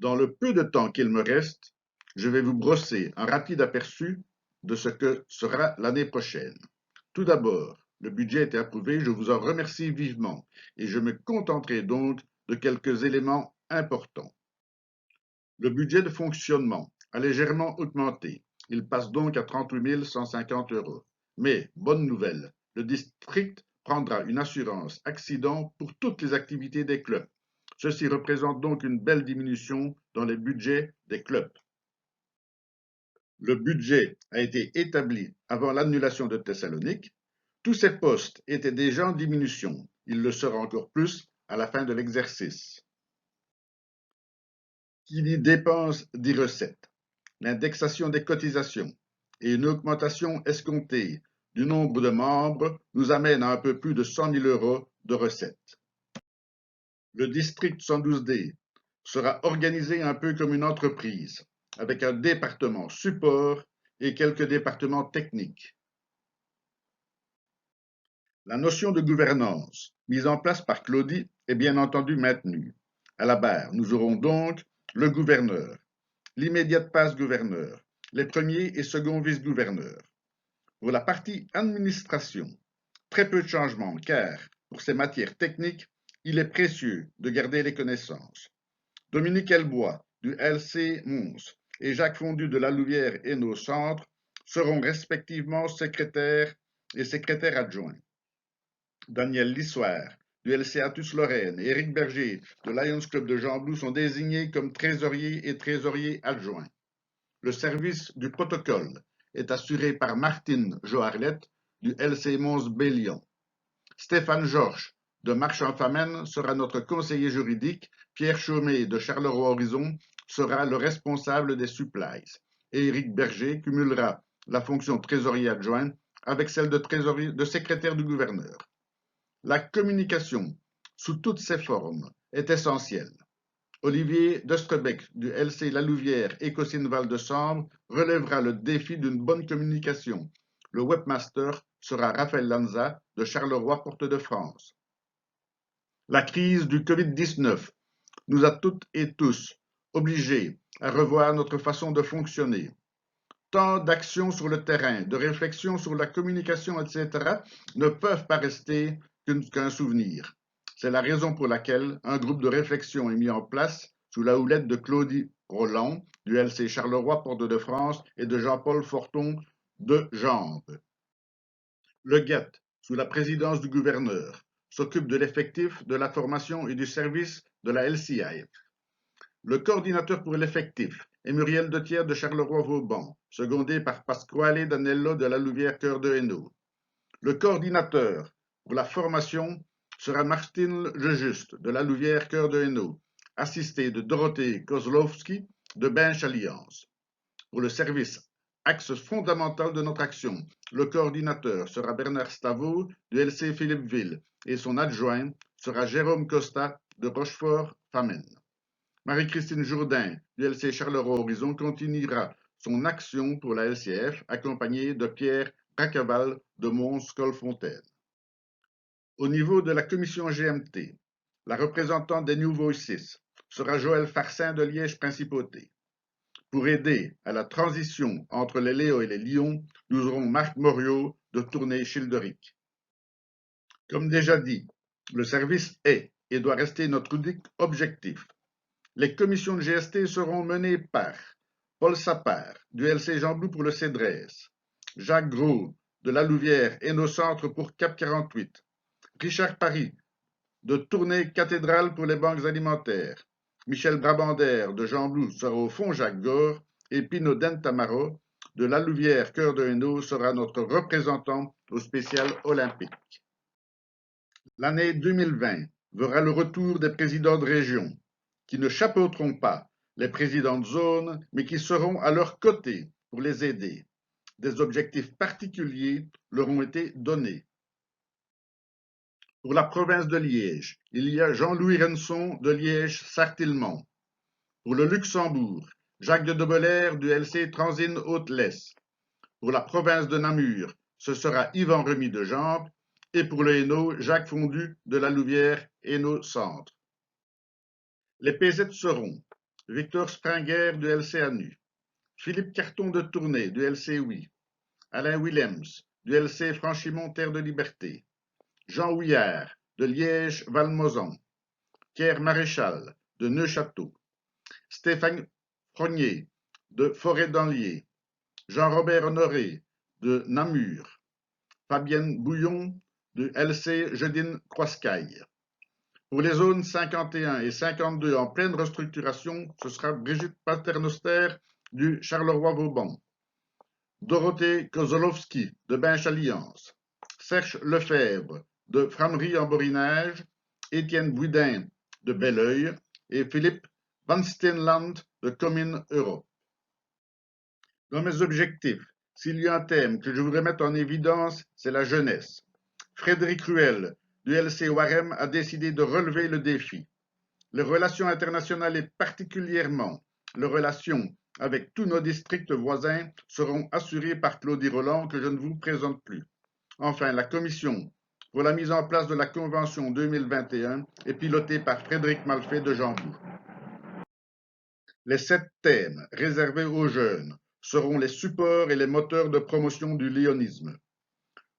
Dans le peu de temps qu'il me reste, je vais vous brosser un rapide aperçu de ce que sera l'année prochaine. Tout d'abord, le budget a été approuvé, je vous en remercie vivement et je me contenterai donc de quelques éléments importants. Le budget de fonctionnement a légèrement augmenté. Il passe donc à 38 150 €. Mais, bonne nouvelle, le district prendra une assurance accident pour toutes les activités des clubs. Ceci représente donc une belle diminution dans les budgets des clubs. Le budget a été établi avant l'annulation de Thessalonique. Tous ces postes étaient déjà en diminution. Il le sera encore plus à la fin de l'exercice. Qui dit dépenses dit recettes. L'indexation des cotisations et une augmentation escomptée du nombre de membres nous amène à un peu plus de 100 000 € de recettes. Le district 112D sera organisé un peu comme une entreprise, avec un département support et quelques départements techniques. La notion de gouvernance, mise en place par Claudie, est bien entendu maintenue. À la barre, nous aurons donc le gouverneur, l'immédiate passe-gouverneur, les premiers et seconds vice-gouverneurs. Pour la partie administration, très peu de changements car, pour ces matières techniques, il est précieux de garder les connaissances. Dominique Elbois du LC Mons et Jacques Fondu de la Louvière et nos centres seront respectivement secrétaires et secrétaires adjoints. Daniel Lissoire du LC Atus Lorraine et Éric Berger de Lions Club de Jamblou sont désignés comme trésoriers et trésoriers adjoints. Le service du protocole est assuré par Martine Joarlette du LC Mons Bélion. Stéphane Georges de Marchand-Famenne sera notre conseiller juridique. Pierre Chaumet de Charleroi-Horizon sera le responsable des supplies. Et Éric Berger cumulera la fonction de trésorier adjoint avec celle de secrétaire du gouverneur. La communication, sous toutes ses formes, est essentielle. Olivier Destrebec du LC La Louvière et Cosine Val de Sambre relèvera le défi d'une bonne communication. Le webmaster sera Raphaël Lanza de Charleroi Porte de France. La crise du Covid-19 nous a toutes et tous obligés à revoir notre façon de fonctionner. Tant d'actions sur le terrain, de réflexions sur la communication, etc., ne peuvent pas rester qu'un souvenir. C'est la raison pour laquelle un groupe de réflexion est mis en place sous la houlette de Claudie Roland du LC Charleroi Porte de France et de Jean-Paul Forton de Jambes. Le GET, sous la présidence du gouverneur, s'occupe de l'effectif, de la formation et du service de la LCI. Le coordinateur pour l'effectif est Muriel Dethier de Charleroi-Vauban, secondé par Pasquale Danello de la Louvière Cœur de Hainaut. Le coordinateur pour la formation sera Martine Lejuste de la Louvière Cœur de Hainaut, assisté de Dorothée Kozlowski de Binche Alliance. Pour le service axe fondamental de notre action, le coordinateur sera Bernard Stavo du LC Philippeville et son adjoint sera Jérôme Costa de Rochefort-Famenne. Marie-Christine Jourdain du LC Charleroi-Horizon continuera son action pour la LCF, accompagnée de Pierre Racaval de Mons-Colfontaine. Au niveau de la commission GMT, la représentante des New Voices sera Joël Farcin de Liège-Principauté. Pour aider à la transition entre les Léo et les Lions, nous aurons Marc Moriot de Tournai-Childeric. Comme déjà dit, le service est et doit rester notre unique objectif. Les commissions de GST seront menées par Paul Sapard, du LC Jean-Blou pour le CEDRES, Jacques Gros, de la Louvière et nos centres pour Cap 48, Richard Paris, de Tournai Cathédrale pour les banques alimentaires, Michel Brabander, de Jean-Blou, sera au fond Jacques Gore, et Pino Dentamaro, de la Louvière Cœur de Hainaut, sera notre représentant au spécial olympique. L'année 2020 verra le retour des présidents de région, qui ne chapeauteront pas les présidents de zone, mais qui seront à leur côté pour les aider. Des objectifs particuliers leur ont été donnés. Pour la province de Liège, il y a Jean-Louis Renson de Liège-Sartillemont. Pour le Luxembourg, Jacques de Dobelaire du LC Transine Haute-Lesse. Pour la province de Namur, ce sera Yvan Remy de Jambes. Et pour le Hainaut, Jacques Fondu de la Louvière Hainaut Centre. Les PZ seront Victor Springer du LC ANU, Philippe Carton de Tournai du LC Oui, Alain Willems du LC Franchimont Terre de Liberté, Jean Houillard de Liège-Valmozan, Pierre Maréchal de Neufchâteau, Stéphane Frognier de Forêt-d'Anlier, Jean-Robert Honoré de Namur, Fabienne Bouillon de LC Jedine-Croiscaille. Pour les zones 51 et 52 en pleine restructuration, ce sera Brigitte Paternoster du Charleroi-Vauban, Dorothée Kozolowski de Binche-Alliance, Serge Lefebvre de Framery-en-Borinage, Étienne Bouidin de Belleuil et Philippe Van Steenland de Commune Europe. Dans mes objectifs, s'il y a un thème que je voudrais mettre en évidence, c'est la jeunesse. Frédéric Ruel du LC Warem a décidé de relever le défi. Les relations internationales et particulièrement les relations avec tous nos districts voisins seront assurées par Claudie Roland que je ne vous présente plus. Enfin, la commission pour la mise en place de la Convention 2021 est pilotée par Frédéric Malfait de Jambou. Les 7 thèmes réservés aux jeunes seront les supports et les moteurs de promotion du léonisme.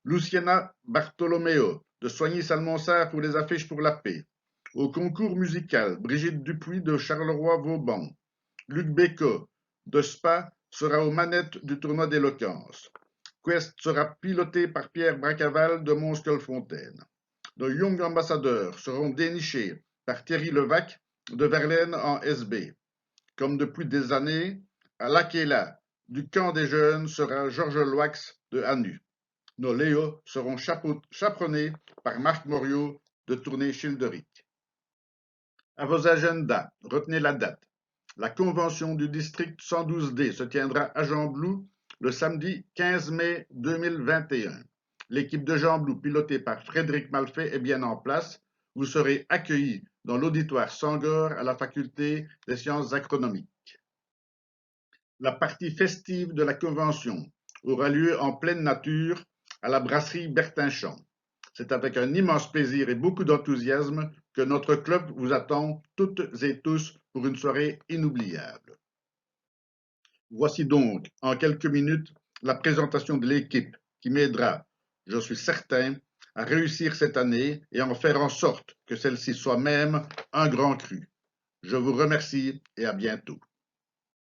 Luciana Bartolomeo de Soigny-Salmonsard pour les affiches pour la paix. Au concours musical, Brigitte Dupuis de Charleroi-Vauban. Luc Bécot de Spa sera aux manettes du tournoi d'éloquence. Quest sera piloté par Pierre Bracaval de Monscolfontaine. Nos Young Ambassadeurs seront dénichés par Thierry Levac de Verlaine en SB. Comme depuis des années, à l'Aquila du camp des jeunes sera Georges Loax de Anu. Nos Léos seront chaperonnés par Marc Moriot de Tournai Childeric. À vos agendas, retenez la date. La convention du district 112D se tiendra à Jean-Blou le samedi 15 mai 2021. L'équipe de Jean-Blou, pilotée par Frédéric Malfait, est bien en place. Vous serez accueillis dans l'auditoire Sangor à la faculté des sciences agronomiques. La partie festive de la convention aura lieu en pleine nature à la brasserie Bertinchamp. C'est avec un immense plaisir et beaucoup d'enthousiasme que notre club vous attend toutes et tous pour une soirée inoubliable. Voici donc, en quelques minutes, la présentation de l'équipe qui m'aidera, je suis certain, à réussir cette année et à en faire en sorte que celle-ci soit même un grand cru. Je vous remercie et à bientôt.